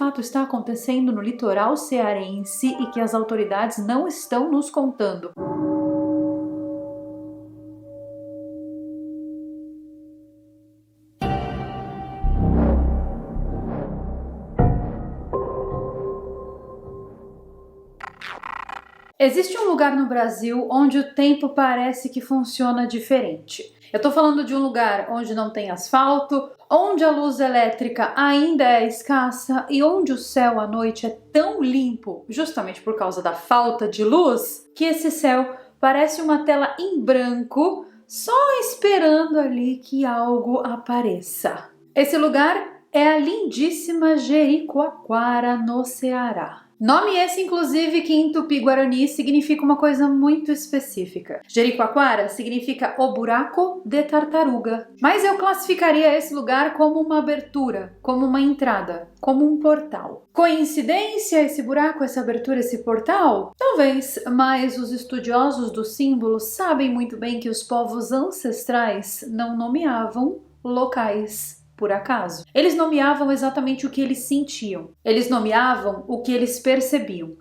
fato está acontecendo no litoral cearense e que as autoridades não estão nos contando? Existe um lugar no Brasil onde o tempo parece que funciona diferente. Eu tô falando de um lugar onde não tem asfalto, onde a luz elétrica ainda é escassa e onde o céu à noite é tão limpo, justamente por causa da falta de luz, que esse céu parece uma tela em branco, só esperando ali que algo apareça. Esse lugar é a lindíssima Jericoacoara, no Ceará. Nome esse, inclusive, que em Tupi-Guarani significa uma coisa muito específica. Jericoacoara significa o buraco de tartaruga. Mas eu classificaria esse lugar como uma abertura, como uma entrada, como um portal. Coincidência esse buraco, essa abertura, esse portal? Talvez, mas os estudiosos do símbolo sabem muito bem que os povos ancestrais não nomeavam locais por acaso. Eles nomeavam exatamente o que eles sentiam. Eles nomeavam o que eles percebiam.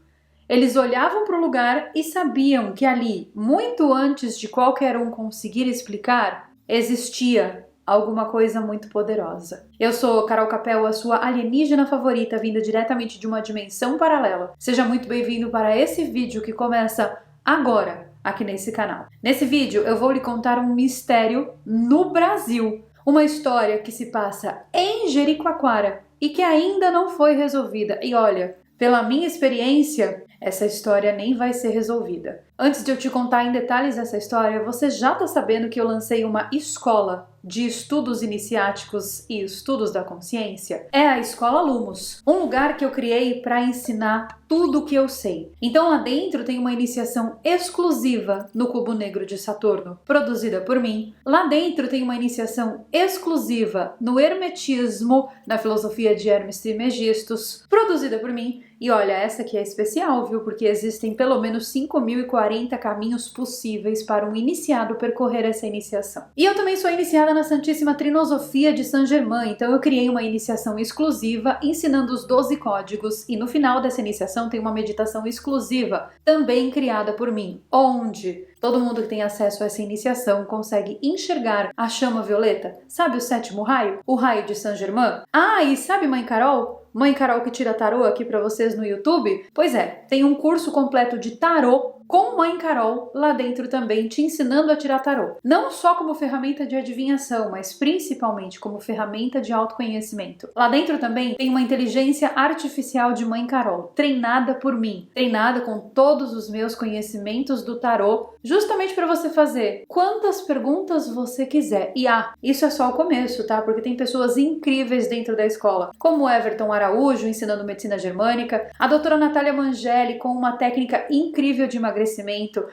Eles olhavam para o lugar e sabiam que ali, muito antes de qualquer um conseguir explicar, existia alguma coisa muito poderosa. Eu sou Carol Capel, a sua alienígena favorita, vinda diretamente de uma dimensão paralela. Seja muito bem-vindo para esse vídeo que começa agora, aqui nesse canal. Nesse vídeo eu vou lhe contar um mistério no Brasil. Uma história que se passa em Jericoacoara e que ainda não foi resolvida. E olha, pela minha experiência, essa história nem vai ser resolvida. Antes de eu te contar em detalhes essa história, você já está sabendo que eu lancei uma escola de estudos iniciáticos e estudos da consciência? É a Escola Lumos, um lugar que eu criei para ensinar tudo o que eu sei. Então lá dentro tem uma iniciação exclusiva no Cubo Negro de Saturno, produzida por mim. Lá dentro tem uma iniciação exclusiva no Hermetismo, na filosofia de Hermes Trismegistus, produzida por mim. E olha, essa aqui é especial, viu? Porque existem pelo menos 5.040 caminhos possíveis para um iniciado percorrer essa iniciação. E eu também sou iniciada na Santíssima Trinosofia de Saint Germain, então eu criei uma iniciação exclusiva ensinando os 12 códigos e no final dessa iniciação tem uma meditação exclusiva, também criada por mim, onde todo mundo que tem acesso a essa iniciação consegue enxergar a chama violeta. Sabe o 7º raio? O raio de Saint Germain? Ah, e sabe Mãe Carol? Mãe Carol que tira tarô aqui pra vocês no YouTube? Pois é, tem um curso completo de tarô com Mãe Carol lá dentro também, te ensinando a tirar tarô. Não só como ferramenta de adivinhação, mas principalmente como ferramenta de autoconhecimento. Lá dentro também tem uma inteligência artificial de Mãe Carol, treinada por mim, treinada com todos os meus conhecimentos do tarô, justamente para você fazer quantas perguntas você quiser. E isso é só o começo, tá? Porque tem pessoas incríveis dentro da escola, como o Everton Araújo ensinando medicina germânica, a doutora Natália Mangelli com uma técnica incrível de emagrecimento,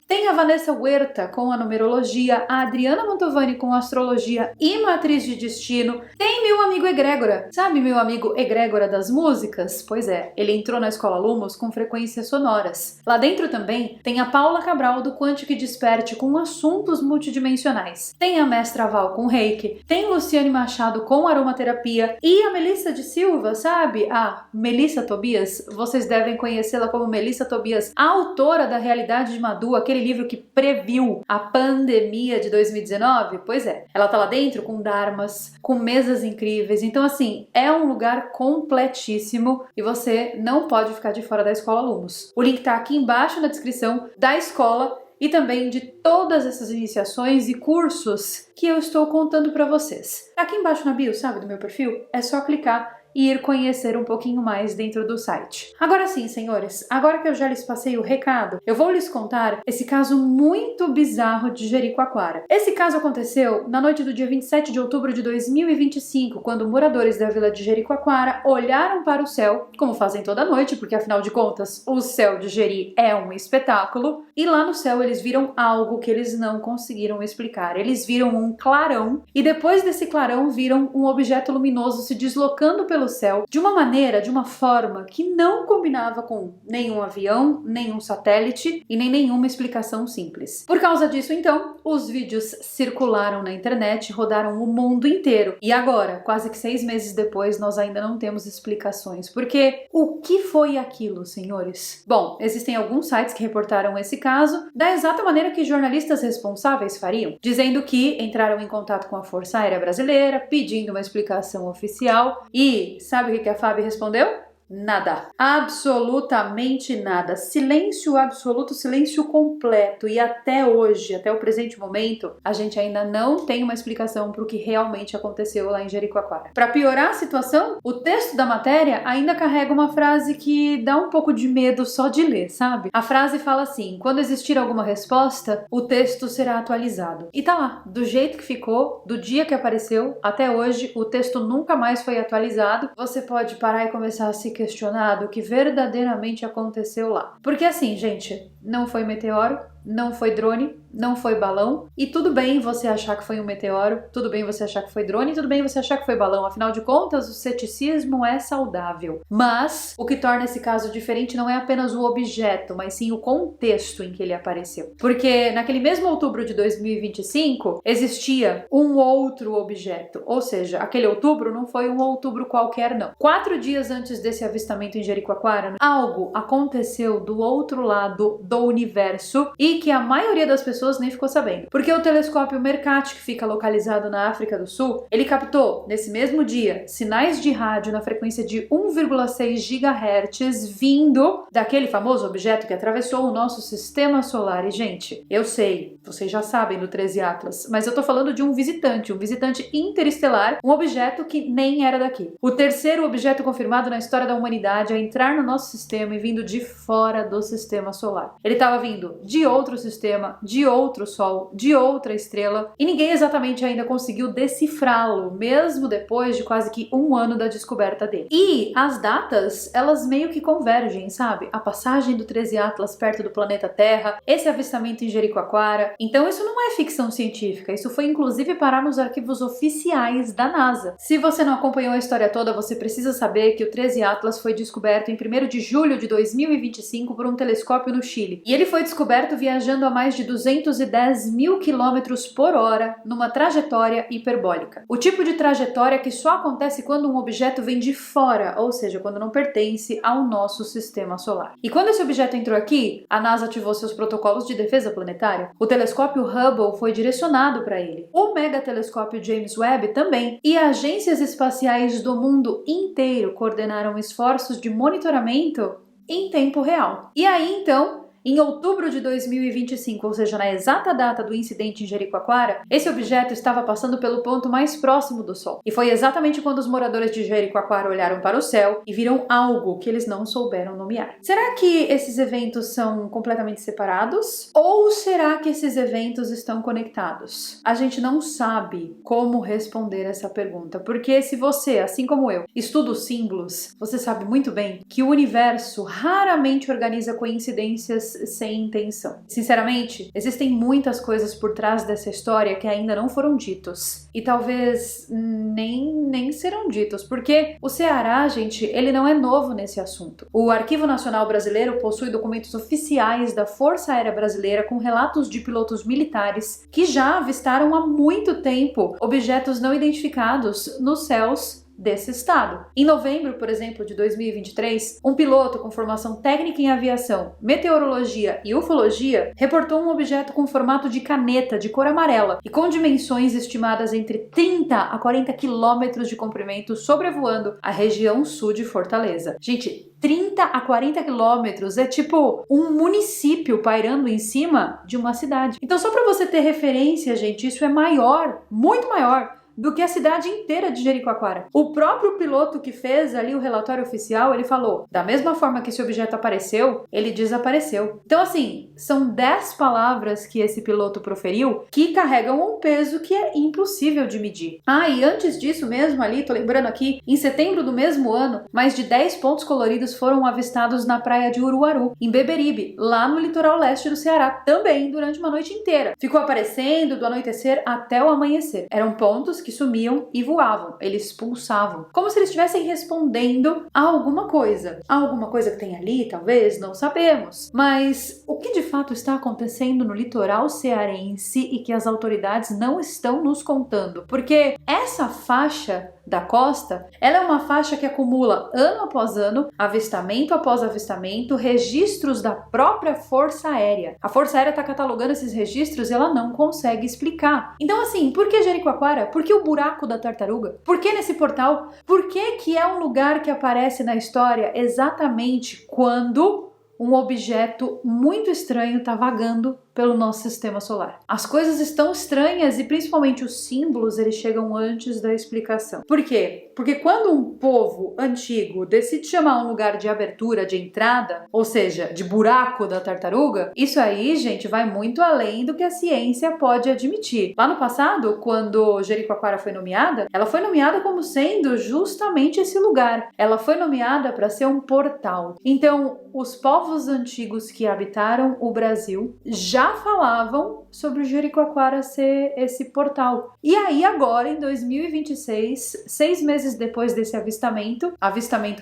tem a Vanessa Huerta com a numerologia, a Adriana Mantovani com astrologia e matriz de destino, tem meu amigo Egrégora, sabe meu amigo Egrégora das músicas? Pois é, ele entrou na Escola Lumos com frequências sonoras. Lá dentro também tem a Paula Cabral do Quântico e Desperte com assuntos multidimensionais, tem a Mestra Val com Reiki, tem Luciane Machado com aromaterapia e a Melissa de Silva, sabe? A Melissa Tobias, vocês devem conhecê-la como Melissa Tobias, a autora da Realidade de Madu, aquele livro que previu a pandemia de 2019, pois é, ela tá lá dentro com dharmas, com mesas incríveis, então assim, é um lugar completíssimo e você não pode ficar de fora da Escola Lumos. O link tá aqui embaixo na descrição da escola e também de todas essas iniciações e cursos que eu estou contando para vocês. Aqui embaixo na bio, sabe, do meu perfil, é só clicar e ir conhecer um pouquinho mais dentro do site. Agora sim, senhores, agora que eu já lhes passei o recado, eu vou lhes contar esse caso muito bizarro de Jericoacoara. Esse caso aconteceu na noite do dia 27 de outubro de 2025, quando moradores da vila de Jericoacoara olharam para o céu, como fazem toda noite, porque afinal de contas, o céu de Jeri é um espetáculo, e lá no céu eles viram algo que eles não conseguiram explicar. Eles viram um clarão, e depois desse clarão viram um objeto luminoso se deslocando pelo pelo céu de uma maneira, de uma forma que não combinava com nenhum avião, nenhum satélite e nem nenhuma explicação simples. Por causa disso, então, os vídeos circularam na internet, rodaram o mundo inteiro. E agora, quase que 6 meses depois, nós ainda não temos explicações. Porque o que foi aquilo, senhores? Bom, existem alguns sites que reportaram esse caso da exata maneira que jornalistas responsáveis fariam, dizendo que entraram em contato com a Força Aérea Brasileira, pedindo uma explicação oficial. E sabe o que a FAB respondeu? Nada. Absolutamente nada. Silêncio absoluto, silêncio completo. E até hoje, até o presente momento, a gente ainda não tem uma explicação para o que realmente aconteceu lá em Jericoacoara. Para piorar a situação, o texto da matéria ainda carrega uma frase que dá um pouco de medo só de ler, sabe? A frase fala assim: quando existir alguma resposta, o texto será atualizado. E tá lá, do jeito que ficou, do dia que apareceu até hoje, o texto nunca mais foi atualizado. Você pode parar e começar a se questionar do que verdadeiramente aconteceu lá. Porque assim, gente, não foi meteoro, não foi drone, não foi balão, e tudo bem você achar que foi um meteoro, tudo bem você achar que foi drone, tudo bem você achar que foi balão, afinal de contas o ceticismo é saudável. Mas o que torna esse caso diferente não é apenas o objeto, mas sim o contexto em que ele apareceu. Porque naquele mesmo outubro de 2025 existia um outro objeto, ou seja, aquele outubro não foi um outubro qualquer não. 4 dias antes desse avistamento em Jericoacoara, algo aconteceu do outro lado do universo e que a maioria das pessoas nem ficou sabendo. Porque o telescópio Mercator, que fica localizado na África do Sul, ele captou, nesse mesmo dia, sinais de rádio na frequência de 1,6 GHz vindo daquele famoso objeto que atravessou o nosso sistema solar. E, gente, eu sei, vocês já sabem do 13 Atlas, mas eu tô falando de um visitante interestelar, um objeto que nem era daqui. O terceiro objeto confirmado na história da humanidade a entrar no nosso sistema e vindo de fora do sistema solar. Ele estava vindo de outro sistema, de outro sol, de outra estrela, e ninguém exatamente ainda conseguiu decifrá-lo, mesmo depois de quase que 1 ano da descoberta dele. E as datas, elas meio que convergem, sabe? A passagem do 13 Atlas perto do planeta Terra, esse avistamento em Jericoacoara. Então isso não é ficção científica, isso foi inclusive parar nos arquivos oficiais da NASA. Se você não acompanhou a história toda, você precisa saber que o 13 Atlas foi descoberto em 1º de julho de 2025 por um telescópio no Chile. E ele foi descoberto viajando a mais de 210 mil quilômetros por hora numa trajetória hiperbólica. O tipo de trajetória que só acontece quando um objeto vem de fora, ou seja, quando não pertence ao nosso sistema solar. E quando esse objeto entrou aqui, a NASA ativou seus protocolos de defesa planetária. O telescópio Hubble foi direcionado para ele. O megatelescópio James Webb também. E agências espaciais do mundo inteiro coordenaram esforços de monitoramento em tempo real. E aí, então, em outubro de 2025, ou seja, na exata data do incidente em Jericoacoara, esse objeto estava passando pelo ponto mais próximo do Sol. E foi exatamente quando os moradores de Jericoacoara olharam para o céu e viram algo que eles não souberam nomear. Será que esses eventos são completamente separados? Ou será que esses eventos estão conectados? A gente não sabe como responder essa pergunta, porque se você, assim como eu, estuda os símbolos, você sabe muito bem que o universo raramente organiza coincidências sem intenção. Sinceramente, existem muitas coisas por trás dessa história que ainda não foram ditos. E talvez nem serão ditos, porque o Ceará, gente, ele não é novo nesse assunto. O Arquivo Nacional Brasileiro possui documentos oficiais da Força Aérea Brasileira com relatos de pilotos militares que já avistaram há muito tempo objetos não identificados nos céus desse estado. Em novembro, por exemplo, de 2023, um piloto com formação técnica em aviação, meteorologia e ufologia reportou um objeto com formato de caneta de cor amarela e com dimensões estimadas entre 30 a 40 quilômetros de comprimento sobrevoando a região sul de Fortaleza. Gente, 30 a 40 quilômetros é tipo um município pairando em cima de uma cidade. Então, só para você ter referência, gente, isso é maior, muito maior do que a cidade inteira de Jericoacoara. O próprio piloto que fez ali o relatório oficial, ele falou, da mesma forma que esse objeto apareceu, ele desapareceu. Então, assim, são 10 palavras que esse piloto proferiu que carregam um peso que é impossível de medir. Ah, e antes disso mesmo ali, tô lembrando aqui, em setembro do mesmo ano, mais de 10 pontos coloridos foram avistados na praia de Uruaru, em Beberibe, lá no litoral leste do Ceará, também durante uma noite inteira. Ficou aparecendo do anoitecer até o amanhecer. Eram pontos insetos que sumiam e voavam, eles pulsavam, como se eles estivessem respondendo a alguma coisa. Alguma coisa que tem ali, talvez, não sabemos. Mas o que de fato está acontecendo no litoral cearense e que as autoridades não estão nos contando? Porque essa faixa da costa, ela é uma faixa que acumula ano após ano, avistamento após avistamento, registros da própria Força Aérea. A Força Aérea está catalogando esses registros e ela não consegue explicar. Então assim, por que Jericoacoara? Por que o buraco da tartaruga? Por que nesse portal? Por que é um lugar que aparece na história exatamente quando um objeto muito estranho está vagando pelo nosso sistema solar? As coisas estão estranhas e principalmente os símbolos, eles chegam antes da explicação. Por quê? Porque quando um povo antigo decide chamar um lugar de abertura, de entrada, ou seja, de buraco da tartaruga, isso aí, gente, vai muito além do que a ciência pode admitir. Lá no passado, quando Jericoacoara foi nomeada, ela foi nomeada como sendo justamente esse lugar. Ela foi nomeada para ser um portal. Então, os povos antigos que habitaram o Brasil já falavam sobre o Jericoacoara ser esse portal. E aí agora, em 2026, 6 meses depois desse avistamento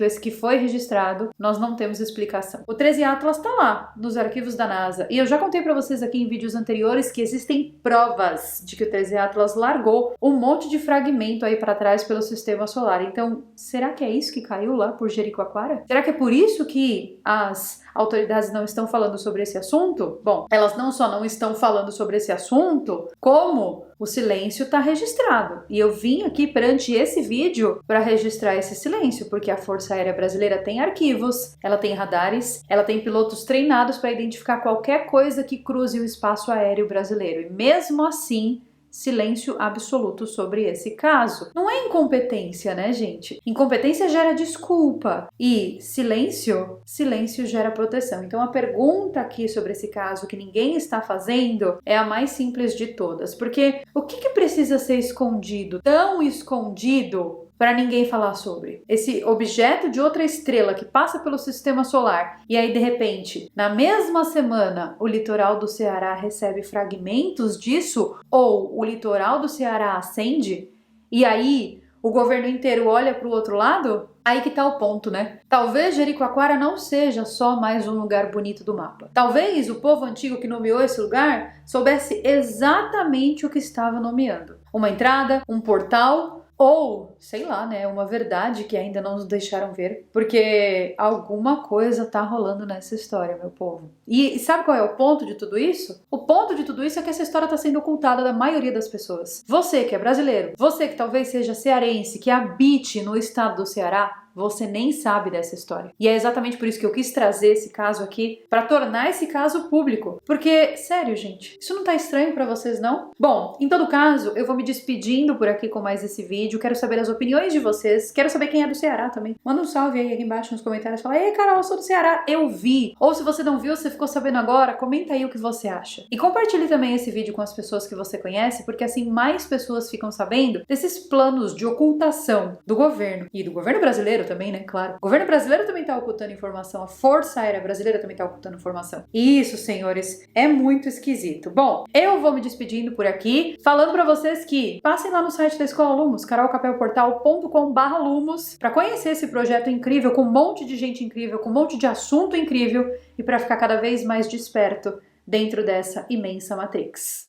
esse que foi registrado, nós não temos explicação. O 13 Atlas tá lá, nos arquivos da NASA. E eu já contei pra vocês aqui em vídeos anteriores que existem provas de que o 13 Atlas largou um monte de fragmento aí pra trás pelo sistema solar. Então, será que é isso que caiu lá por Jericoacoara? Será que é por isso que as autoridades não estão falando sobre esse assunto? Bom, elas não só não estão falando sobre esse assunto, como o silêncio está registrado. E eu vim aqui perante esse vídeo para registrar esse silêncio, porque a Força Aérea Brasileira tem arquivos, ela tem radares, ela tem pilotos treinados para identificar qualquer coisa que cruze o espaço aéreo brasileiro. E mesmo assim, silêncio absoluto sobre esse caso. Não é incompetência, né, gente? Incompetência gera desculpa e silêncio gera proteção. Então a pergunta aqui sobre esse caso que ninguém está fazendo é a mais simples de todas, porque o que precisa ser escondido, tão escondido, para ninguém falar sobre? Esse objeto de outra estrela que passa pelo sistema solar e aí de repente, na mesma semana, o litoral do Ceará recebe fragmentos disso, ou o litoral do Ceará acende e aí o governo inteiro olha para o outro lado? Aí que tá o ponto, né? Talvez Jericoacoara não seja só mais um lugar bonito do mapa. Talvez o povo antigo que nomeou esse lugar soubesse exatamente o que estava nomeando. Uma entrada, um portal, ou, sei lá, né, uma verdade que ainda não nos deixaram ver, porque alguma coisa tá rolando nessa história, meu povo. E sabe qual é o ponto de tudo isso? O ponto de tudo isso é que essa história tá sendo ocultada da maioria das pessoas. Você que é brasileiro, você que talvez seja cearense, que habite no estado do Ceará, você nem sabe dessa história. E é exatamente por isso que eu quis trazer esse caso aqui, para tornar esse caso público. Porque, sério, gente, isso não tá estranho pra vocês, não? Bom, em todo caso, eu vou me despedindo por aqui com mais esse vídeo. Quero saber as opiniões de vocês. Quero saber quem é do Ceará também. Manda um salve aí aqui embaixo nos comentários. Fala, ei, Carol, eu sou do Ceará. Eu vi. Ou se você não viu, você ficou sabendo agora, comenta aí o que você acha. E compartilhe também esse vídeo com as pessoas que você conhece, porque assim mais pessoas ficam sabendo desses planos de ocultação do governo. E do governo brasileiro também, né? Claro. O governo brasileiro também tá ocultando informação. A Força Aérea Brasileira também tá ocultando informação. E isso, senhores, é muito esquisito. Bom, eu vou me despedindo por aqui, falando pra vocês que passem lá no site da Escola Lumos, carolcapelportal.com/lumos, pra conhecer esse projeto incrível, com um monte de gente incrível, com um monte de assunto incrível e pra ficar cada vez mais desperto dentro dessa imensa Matrix.